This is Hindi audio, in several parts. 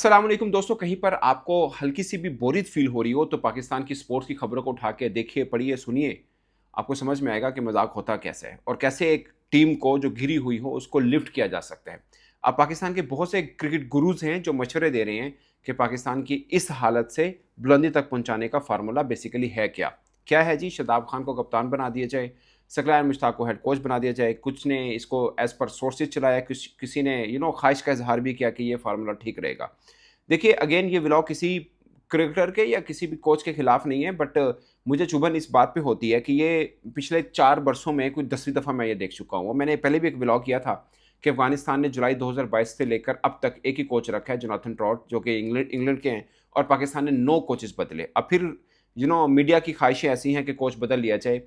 अस्सलाम वालेकुम दोस्तों। कहीं पर आपको हल्की सी भी बोरियत फील हो रही हो तो पाकिस्तान की स्पोर्ट्स की खबरों को उठा के देखिए, पढ़िए, सुनिए। आपको समझ में आएगा कि मजाक होता कैसे है और कैसे एक टीम को जो गिरी हुई हो उसको लिफ्ट किया जा सकता है। अब पाकिस्तान के बहुत से क्रिकेट गुरुज हैं जो मशवरे दे रहे हैं कि पाकिस्तान की इस हालत से बुलंदी तक पहुंचाने का फार्मूला बेसिकली है क्या। क्या है जी? शदाब खान को कप्तान बना दिया जाए, सकलान मुश्ताक को हेड कोच बना दिया जाए। कुछ ने इसको एज पर सोर्सेज चलाया, किसी ने ख्वाहिश का इजहार भी किया कि ये फार्मूला ठीक रहेगा। देखिए, अगेन ये व्लॉग किसी क्रिकेटर के या किसी भी कोच के खिलाफ नहीं है, बट मुझे चुभन इस बात पे होती है कि ये पिछले 4 वर्षों में कुछ 10वीं दफ़ा मैं ये देख चुका हूँ। मैंने पहले भी एक व्लॉग किया था कि अफ़गानिस्तान ने जुलाई 2022 से लेकर अब तक एक ही कोच रखा है, जोनाथन ट्रॉट, जो कि इंग्लैंड के हैं, और पाकिस्तान ने 9 कोचेज़ बदले। अब फिर मीडिया की ख़्वाहिशें ऐसी हैं कि कोच बदल लिया जाए।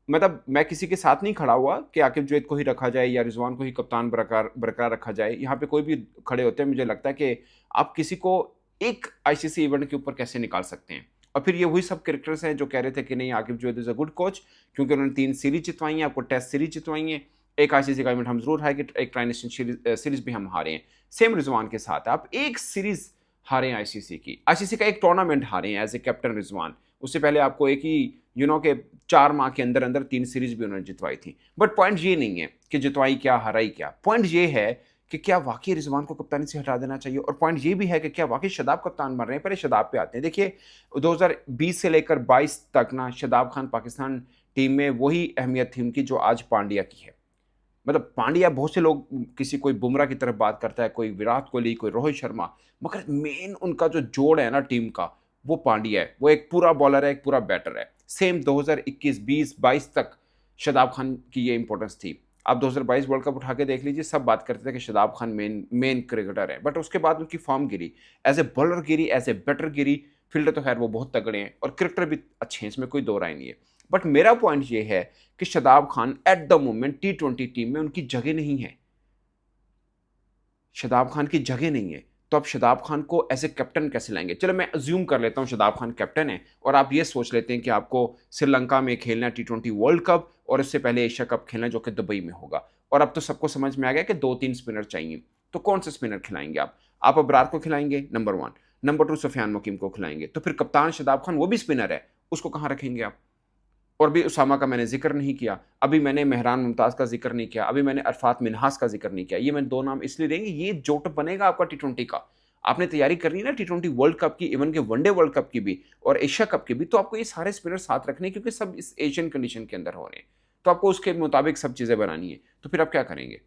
मतलब मैं किसी के साथ नहीं खड़ा हुआ कि आकिब जुवैद को ही रखा जाए या रिजवान को ही कप्तान बरकरार रखा जाए। यहाँ पे कोई भी खड़े होते हैं, मुझे लगता है कि आप किसी को एक आईसीसी इवेंट के ऊपर कैसे निकाल सकते हैं। और फिर ये वही सब क्रिकेटर्स हैं जो कह रहे थे कि नहीं, Aqib Javed is a good coach क्योंकि उन्होंने 3 सीरीज जितवाई हैं, आपको टेस्ट सीरीज जितवाई हैं, एक आईसीसी का इवेंट हम ज़रूर हारे, एक ट्राई नेशन सीरीज भी हम हारे हैं। सेम रिजवान के साथ आप एक सीरीज हारे हैं आईसीसी का एक टूर्नामेंट हारे हैं एज ए कैप्टन रिजवान। उससे पहले आपको एक ही के 4 माह के अंदर अंदर 3 सीरीज भी उन्होंने जितवाई थी। बट पॉइंट ये नहीं है कि जितवाई क्या, हराई क्या। पॉइंट ये है कि क्या वाकई रिजवान को कप्तानी से हटा देना चाहिए, और पॉइंट ये भी है कि क्या वाकई शदाब कप्तान बन रहे हैं। पहले शदाब पे आते हैं। देखिए, 2020 से लेकर 22 तक ना शदाब खान पाकिस्तान टीम में वही अहमियत थी उनकी जो आज पांड्या की है। मतलब पांड्या, बहुत से लोग किसी कोई बुमराह की तरफ बात करता है, कोई विराट कोहली, कोई रोहित शर्मा, मगर मेन उनका जो जोड़ है ना टीम का, वो पांड्या है। वो एक पूरा बॉलर है, एक पूरा बैटर है। सेम 2021, 20, 22 तक शदाब खान की ये इंपॉर्टेंस थी। आप 2022 वर्ल्ड कप उठा के देख लीजिए, सब बात करते थे कि Shadab Khan main main cricketer है, बट उसके बाद उनकी फॉर्म गिरी, एज ए बॉलर गिरी, एज ए बैटर गिरी। फील्डर तो खैर वो बहुत तगड़े हैं और क्रिकेटर भी अच्छे हैं, इसमें कोई दो राय नहीं है। बट मेरा पॉइंट ये है कि Shadab Khan at the moment T20 team में उनकी जगह नहीं है। शदाब खान की जगह नहीं है, तो आप शदाब खान को एज ए कैप्टन कैसे लाएंगे? चलो मैं अज्यूम कर लेता हूं शदाब खान कैप्टन है और आप ये सोच लेते हैं कि आपको श्रीलंका में खेलना है T20 वर्ल्ड कप और इससे पहले एशिया कप खेलना है जो कि दुबई में होगा। और अब तो सबको समझ में आ गया कि 2-3 स्पिनर चाहिए। तो कौन से स्पिनर खिलाएंगे आप? आप अबरार को खिलाएंगे, नंबर 1। नंबर 2, सुफियान मुकीम को खिलाएंगे। तो फिर कप्तान शदाब खान वो भी स्पिनर है, उसको कहां रखेंगे आप? और भी उसामा का मैंने ज़िक्र नहीं किया, अभी मैंने मेहरान मुमताज़ का ज़िक्र नहीं किया, अभी मैंने अरफ़ात मिन्हास का ज़िक्र नहीं किया। ये मैंने 2 नाम इसलिए देंगे, ये जोट बनेगा आपका T20 का। आपने तैयारी करनी है ना T20 वर्ल्ड कप की, इवन के वनडे वर्ल्ड कप की भी और एशिया कप की भी, तो आपको ये सारे स्पिनर साथ रखने हैं क्योंकि सब इस एशियन कंडीशन के अंदर हो रहे हैं। तो आपको उसके मुताबिक सब चीज़ें बनानी है। तो फिर आप क्या करेंगे?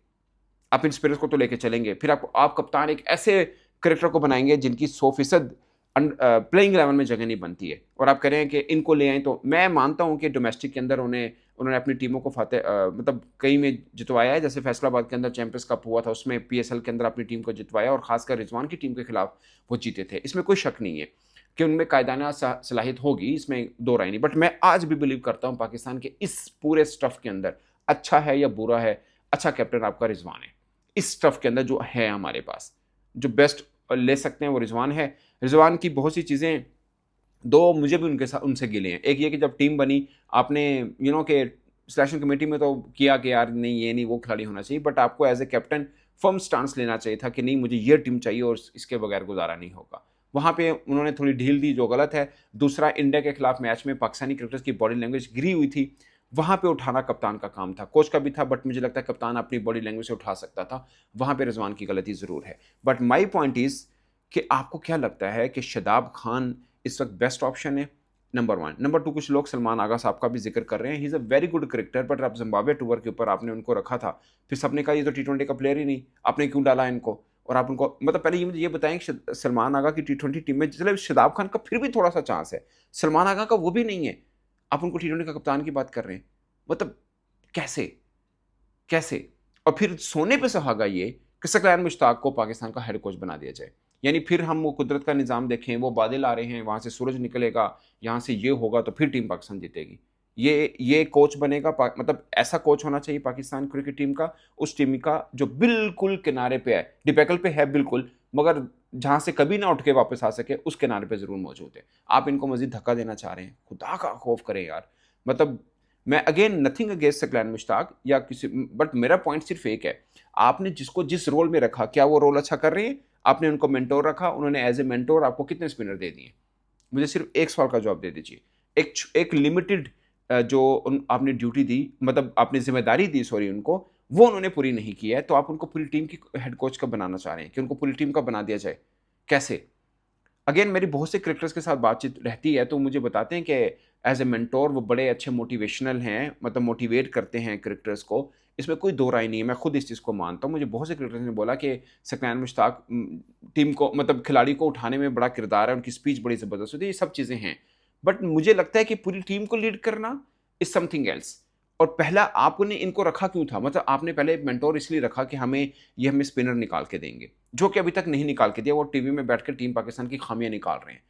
आप इन स्पिनर्स को तो लेके चलेंगे, फिर आप कप्तान एक ऐसे क्रिकेटर को बनाएँगे जिनकी 100% प्लेइंग 11 में जगह नहीं बनती है, और आप कह रहे हैं कि इनको ले आएँ। तो मैं मानता हूँ कि डोमेस्टिक के अंदर उन्होंने अपनी टीमों को मतलब कई में जितवाया है। जैसे फैसलाबाद के अंदर चैंपियंस कप हुआ था, उसमें पीएसएल के अंदर अपनी टीम को जितवाया और खासकर रिजवान की टीम के खिलाफ वो जीते थे। इसमें कोई शक नहीं है कि उनमें कायदाना सलाहियत होगी, इसमें दो राय नहीं। बट मैं आज भी बिलीव करता हूँ पाकिस्तान के इस पूरे स्टफ के अंदर, अच्छा है या बुरा है, अच्छा कैप्टन आपका रिजवान है। इस स्टफ के अंदर जो है हमारे पास, जो बेस्ट ले सकते हैं वो रिजवान है। रिजवान की बहुत सी चीज़ें, दो मुझे भी उनके साथ उनसे गिले हैं। एक ये कि जब टीम बनी, आपने के सिलेक्शन कमेटी में तो किया कि यार नहीं, ये नहीं, वो खिलाड़ी होना चाहिए, बट आपको as a captain firm stance लेना चाहिए था कि नहीं, मुझे ये टीम चाहिए और इसके बगैर गुजारा नहीं होगा। वहाँ पे उन्होंने थोड़ी ढील दी, जो गलत है। दूसरा, इंडिया के खिलाफ मैच में पाकिस्तानी क्रिकेटर्स की बॉडी लैंग्वेज गिरी हुई थी, वहाँ पे उठाना कप्तान का काम था, कोच का भी था, बट मुझे लगता है कप्तान अपनी बॉडी लैंग्वेज से उठा सकता था। वहाँ पे रिजवान की गलती ज़रूर है। बट माई पॉइंट इज़ कि आपको क्या लगता है कि शदाब खान इस वक्त बेस्ट ऑप्शन है? नंबर 1। नंबर 2, कुछ लोग सलमान आगा साहब का भी जिक्र कर रहे हैं। He is a very good cricketer, but अब जिम्बाब्वे टूर के ऊपर आपने उनको रखा था, फिर सबने कहा ये तो T20 का प्लेयर ही नहीं, आपने क्यों डाला इनको? और आप उनको, मतलब पहले ये मुझे ये बताएं कि सलमान आगा की T20 टीम में चले शदाब खान का फिर भी थोड़ा सा चांस है, सलमान आगा का वो भी नहीं है, आप उनको T20 का कप्तान की बात कर रहे हैं। मतलब कैसे? कैसे? और फिर सोने पे सुहागा ये कि सकलैन मुश्ताक को पाकिस्तान का हेड कोच बना दिया जाए। यानी फिर हम वो कुदरत का निज़ाम देखें, वो बादल आ रहे हैं, वहाँ से सूरज निकलेगा, यहाँ से ये होगा तो फिर टीम पाकिस्तान जीतेगी। ये कोच बनेगा, मतलब ऐसा कोच होना चाहिए पाकिस्तान क्रिकेट टीम का, उस टीम का जो बिल्कुल किनारे पे है, डिबेकल पे है बिल्कुल, मगर जहाँ से कभी ना उठ के वापस आ सके, उस किनारे पे ज़रूर मौजूद है। आप इनको मज़ीद धक्का देना चाह रहे हैं, खुदा का खौफ करें यार। मतलब मैं again nothing against Saqlain Mushtaq या किसी, बट मेरा पॉइंट सिर्फ एक है, आपने जिसको जिस रोल में रखा, क्या वो रोल अच्छा कर रहे हैं? आपने उनको मेंटोर रखा, उन्होंने एज ए मेंटोर आपको कितने स्पिनर दे दिए? मुझे सिर्फ एक सवाल का जवाब दे दीजिए। एक लिमिटेड जो आपने ड्यूटी दी, मतलब आपने जिम्मेदारी दी सॉरी उनको, वो उन्होंने पूरी नहीं की है, तो आप उनको पूरी टीम की हेड कोच कब बनाना चाह रहे हैं कि उनको पूरी टीम का बना दिया जाए? कैसे? अगेन मेरी बहुत से क्रिकेटर्स के साथ बातचीत रहती है, तो मुझे बताते हैं कि एज ए मेंटोर वो बड़े अच्छे मोटिवेशनल हैं, मतलब मोटिवेट करते हैं क्रिकेटर्स को। इसमें कोई दो राय नहीं है, मैं खुद इस चीज़ को मानता हूँ। मुझे बहुत से क्रिकेटर्स ने बोला कि सफियान मुश्ताक टीम को, मतलब खिलाड़ी को उठाने में बड़ा किरदार है, उनकी स्पीच बड़ी ज़बरदस्त होती है, ये सब चीज़ें हैं। बट मुझे लगता है कि पूरी टीम को लीड करना इज़ समथिंग एल्स। और पहला आपने इनको रखा क्यों था? मतलब आपने पहले मेंटोर इसलिए रखा कि ये हमें स्पिनर निकाल के देंगे, जो कि अभी तक नहीं निकाल के दिया। वो टीवी में बैठकर टीम पाकिस्तान की खामियाँ निकाल रहे हैं।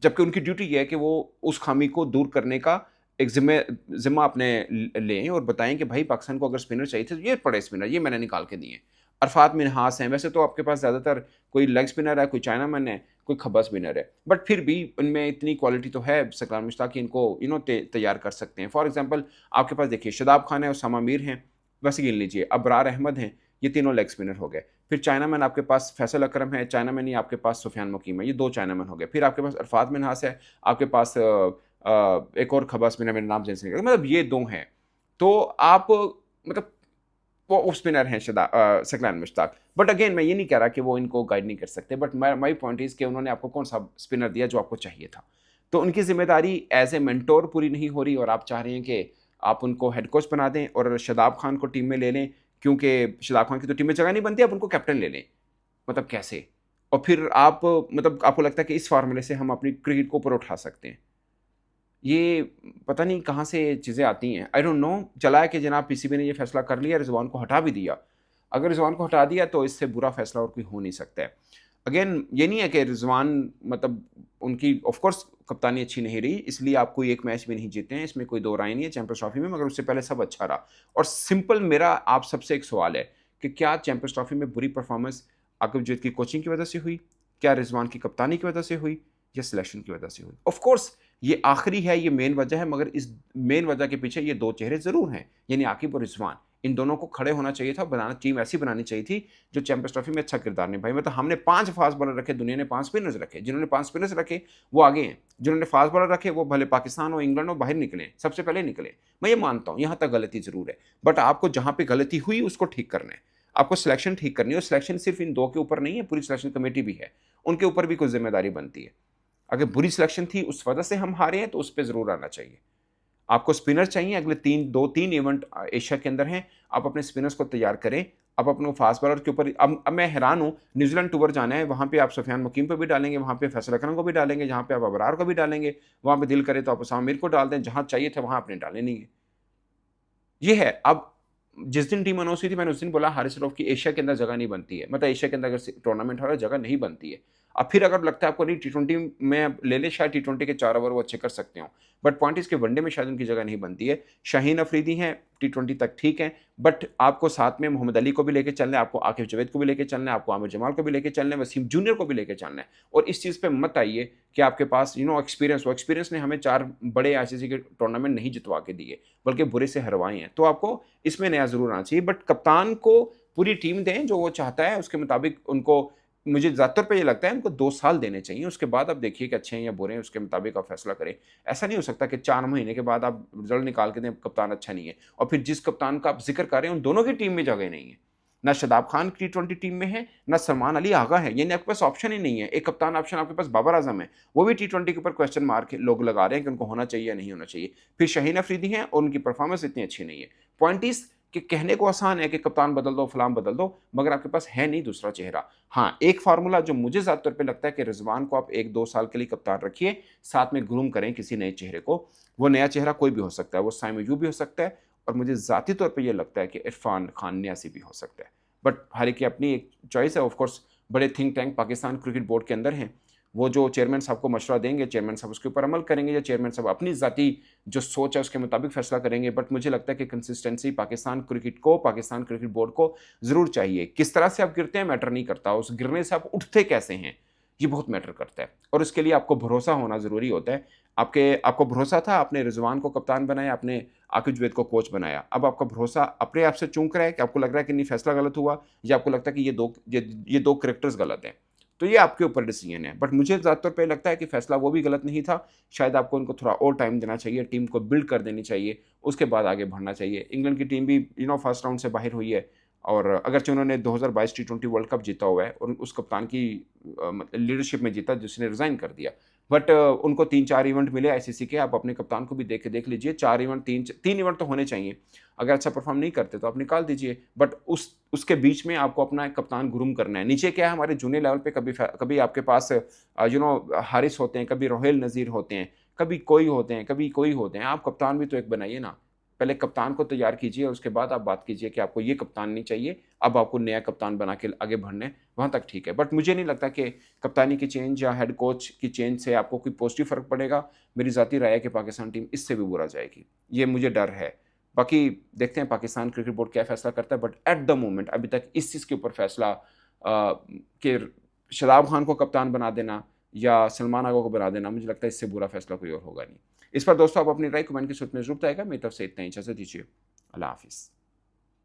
जबकि उनकी ड्यूटी ये है कि वो उस खामी को दूर करने का एक ज़िम्मा अपने लें और बताएँ कि भाई पाकिस्तान को अगर स्पिनर चाहिए थे तो ये पड़े स्पिनर, ये मैंने निकाल के दिए हैं। अरफात मिन्हास हैं, वैसे तो आपके पास ज़्यादातर कोई लेग स्पिनर है, कोई चाइनामैन है, कोई खब्बा स्पिनर है। बट फिर भी उनमें इतनी क्वालिटी तो है सलाम मुश्ताक कि इनको तैयार कर सकते हैं। फॉर एग्ज़ाम्पल आपके पास देखिए शादाब खान है, उसामा मीर हैं, वैसे गिन लीजिए, अबरार अहमद हैं, ये तीनों लेग स्पिनर हो गए। फिर चाइनामैन आपके पास फैसल अकरम है, चाइनामैन ही आपके पास सुफियान मुकीम है, ये 2 चाइनामैन हो गए। फिर आपके पास अरफात मिन्हास है, आपके पास एक और खब्बा स्पिनर मेरा नाम जैसे निकल गया, मतलब ये 2 हैं। तो आप मतलब वो ऑफ स्पिनर हैं सकलान मुश्ताक। बट अगेन मैं ये नहीं कह रहा कि वो इनको गाइड नहीं कर सकते, बट माई पॉइंट इज़ कि उन्होंने आपको कौन सा स्पिनर दिया जो आपको चाहिए था। तो उनकी ज़िम्मेदारी एज़ ए मेंटोर पूरी नहीं हो रही और आप चाह रहे हैं कि आप उनको हेड कोच बना दें और शादाब खान को टीम में ले लें, क्योंकि शादाब खान की तो टीम में जगह नहीं बनती, आप उनको कैप्टन ले लें। मतलब कैसे? और फिर आप, मतलब आपको लगता है कि इस फ़ॉर्मूले से हम अपनी क्रिकेट को ऊपर उठा सकते हैं। ये पता नहीं कहाँ से चीज़ें आती हैं, आई डोंट नो। चला है कि जनाब पीसीबी ने ये फैसला कर लिया, रिजवान को हटा भी दिया। अगर रिजवान को हटा दिया तो इससे बुरा फैसला और कोई हो नहीं सकता है। अगेन ये नहीं है कि रिजवान, मतलब उनकी ऑफ कोर्स कप्तानी अच्छी नहीं रही, इसलिए आप कोई एक मैच भी नहीं जीते हैं, इसमें कोई दो राय नहीं है चैंपियंस ट्रॉफी में, मगर उससे पहले सब अच्छा रहा। और सिंपल मेरा आप सबसे एक सवाल है कि क्या चैंपियंस ट्रॉफी में बुरी परफॉर्मेंस आकिब जैद की कोचिंग की वजह से हुई? क्या रिजवान की कप्तानी की वजह से हुई? या सिलेक्शन की वजह से हुई? ऑफ कोर्स ये आखिरी है, ये मेन वजह है, मगर इस मेन वजह के पीछे ये दो चेहरे ज़रूर हैं, यानी आकिब और रिजवान। इन दोनों को खड़े होना चाहिए था, टीम ऐसी बनानी चाहिए थी जो चैंपियंस ट्रॉफी में अच्छा किरदार निभाए। मतलब हमने 5 फास्ट बॉलर रखे, दुनिया ने 5 स्पिनर्स रखे। जिन्होंने 5 स्पिनर्स रखे वो आगे हैं, जिन्होंने फास्ट बॉलर रखे वो भले पाकिस्तान हो, इंग्लैंड हो, बाहर निकले, सबसे पहले निकले। मैं ये मानता हूँ यहाँ तक गलती ज़रूर है, बट आपको जहाँ पे गलती हुई उसको ठीक करना है। आपको सिलेक्शन ठीक करनी है, और सिलेक्शन सिर्फ इन 2 के ऊपर नहीं है, पूरी सिलेक्शन कमेटी भी है, उनके ऊपर भी कुछ जिम्मेदारी बनती है। अगर बुरी सिलेक्शन थी उस वजह से हम हारे हैं तो उस पे ज़रूर आना चाहिए। आपको स्पिनर चाहिए, अगले 2-3 इवेंट एशिया के अंदर हैं, आप अपने स्पिनर्स को तैयार करें। आप अपने फास्ट बॉलर के ऊपर, अब मैं हैरान हूँ, न्यूजीलैंड टूर जाना है, वहाँ पे आप सुफियान मुकीम पे भी डालेंगे, वहाँ पे फैसल अकरम को भी डालेंगे, जहाँ पे आप अबरार को भी डालेंगे, वहाँ पे दिल करे तो आप उसामा मीर को डाल दें, जहाँ चाहिए थे वहाँ आपने डाले नहीं है। ये है। अब जिस दिन टीम अनाउंस हुई थी मैंने उस दिन बोला हारिस रऊफ की एशिया के अंदर जगह नहीं बनती है, मतलब एशिया के अंदर अगर टूर्नामेंट हो रहा है जगह नहीं बनती है। अब फिर अगर लगता है आपको नहीं टी20 में ले ले, शायद टी20 के 4 ओवर वो अच्छे कर सकते हो, बट पॉइंट इसके वनडे में शायद उनकी जगह नहीं बनती है। शाहीन अफरीदी हैं, टी20 तक ठीक है, बट आपको साथ में मोहम्मद अली को भी लेके चलना है, आपको आकिब जावेद को भी लेके चलना है, आपको आमिर जमाल को भी लेके चलना है, वसीम जूनियर को भी लेके चलना है। और इस चीज़ पे मत आइए कि आपके पास एक्सपीरियंस हो। एक्सपीरियंस ने हमें 4 बड़े आईसीसी के टूर्नामेंट नहीं जितवा के दिए, बल्कि बुरे से हरवाए हैं। तो आपको इसमें नया ज़रूर आना चाहिए, बट कप्तान को पूरी टीम दें जो वो चाहता है, उसके मुताबिक उनको, मुझे ज़्यादातर पे ये लगता है उनको 2 साल देने चाहिए, उसके बाद आप देखिए कि अच्छे हैं या बुरे हैं, उसके मुताबिक आप फैसला करें। ऐसा नहीं हो सकता कि 4 महीने के बाद आप रिजल्ट निकाल के दें कप्तान अच्छा नहीं है, और फिर जिस कप्तान का आप जिक्र कर रहे हैं उन दोनों की टीम में जगह नहीं है। ना शादाब खान टी20 टीम में है, ना सलमान अली आगा है, यानी आपके पास ऑप्शन ही नहीं है। एक कप्तान ऑप्शन आपके पास बाबर आजम है, वो भी टी20 के ऊपर क्वेश्चन मार्क लोग लगा रहे हैं कि उनको होना चाहिए या नहीं होना चाहिए। फिर शाहीन अफरीदी हैं और उनकी परफॉर्मेंस इतनी अच्छी नहीं है। पॉइंट इज़ कि कहने को आसान है कि कप्तान बदल दो, फलाम बदल दो, मगर आपके पास है नहीं दूसरा चेहरा। हाँ, एक फार्मूला जो मुझे ज़्यादातर पे लगता है कि रिजवान को आप 1-2 साल के लिए कप्तान रखिए, साथ में ग्रूम करें किसी नए चेहरे को। वो नया चेहरा कोई भी हो सकता है, वो साइम अयूब भी हो सकता है, और मुझे ज़ाती तौर पे ये लगता है कि इरफान खान न्यासी भी हो सकता है। बट हर एक की अपनी एक चॉइस है। ऑफ कोर्स बड़े think tank Pakistan cricket board के अंदर हैं, वो जो चेयरमैन साहब को मशवरा देंगे, चेयरमैन साहब उसके ऊपर अमल करेंगे, या चेयरमैन साहब अपनी ज़ाती जो सोच है उसके मुताबिक फैसला करेंगे। बट मुझे लगता है कि कंसिस्टेंसी पाकिस्तान क्रिकेट को, पाकिस्तान क्रिकेट बोर्ड को ज़रूर चाहिए। किस तरह से आप गिरते हैं मैटर नहीं करता, उस गिरने से आप उठते कैसे हैं, ये बहुत मैटर करता है और इसके लिए आपको भरोसा होना ज़रूरी होता है। आपको भरोसा था, आपने रिजवान को कप्तान बनाया, आपने आकिब जुवैद को कोच बनाया। अब आपका भरोसा अपने आप से चूक रहा है कि आपको लग रहा है कि नहीं फैसला गलत हुआ, या आपको लगता है कि ये 2 कैरेक्टर्स गलत हैं। तो ये आपके ऊपर डिसीजन है। बट मुझे ज़्यादा तौर पे लगता है कि फैसला वो भी गलत नहीं था। शायद आपको उनको थोड़ा और टाइम देना चाहिए, टीम को बिल्ड कर देनी चाहिए, उसके बाद आगे बढ़ना चाहिए। इंग्लैंड की टीम भी फर्स्ट राउंड से बाहर हुई है और अगरचे उन्होंने 2022 टी20 वर्ल्ड कप जीता हुआ है और उस कप्तान की लीडरशिप में जीता जिसने रिज़ाइन कर दिया। बट उनको 3-4 इवेंट मिले आईसीसी के, आप अपने कप्तान को भी देख लीजिए। 4 इवेंट 3 इवेंट तो होने चाहिए। अगर अच्छा परफ़ॉर्म नहीं करते तो आप निकाल दीजिए। बट उसके बीच में आपको अपना एक कप्तान ग्रूम करना है। नीचे क्या है, हमारे जूनियर लेवल पे कभी आपके पास हारिस होते हैं, कभी रोहेल नज़ीर होते हैं, कभी कोई होते हैं, कभी कोई होते हैं। आप कप्तान भी तो एक बनाइए ना। पहले कप्तान को तैयार कीजिए और उसके बाद आप बात कीजिए कि आपको ये कप्तान नहीं चाहिए, अब आपको नया कप्तान बना के आगे बढ़ना है, वहाँ तक ठीक है। बट मुझे नहीं लगता कि कप्तानी की चेंज या हेड कोच की चेंज से आपको कोई पॉजिटिव फ़र्क पड़ेगा। मेरी ज़ाती राय है कि पाकिस्तान टीम इससे भी बुरा जाएगी, ये मुझे डर है। बाकी देखते हैं पाकिस्तान क्रिकेट बोर्ड क्या फ़ैसला करता है, बट एट द मोमेंट अभी तक इस चीज़ के ऊपर फ़ैसला कि शादाब खान को कप्तान बना देना या सलमान आगा को बना देना, मुझे लगता है इससे बुरा फ़ैसला कोई और होगा नहीं। इस पर दोस्तों आप अपनी राय कमेंट की सूरत में ज़रूर बताइएगा। मेरी तरफ से इतना ही, इजाज़त दीजिए। अल्लाह हाफ़िज़।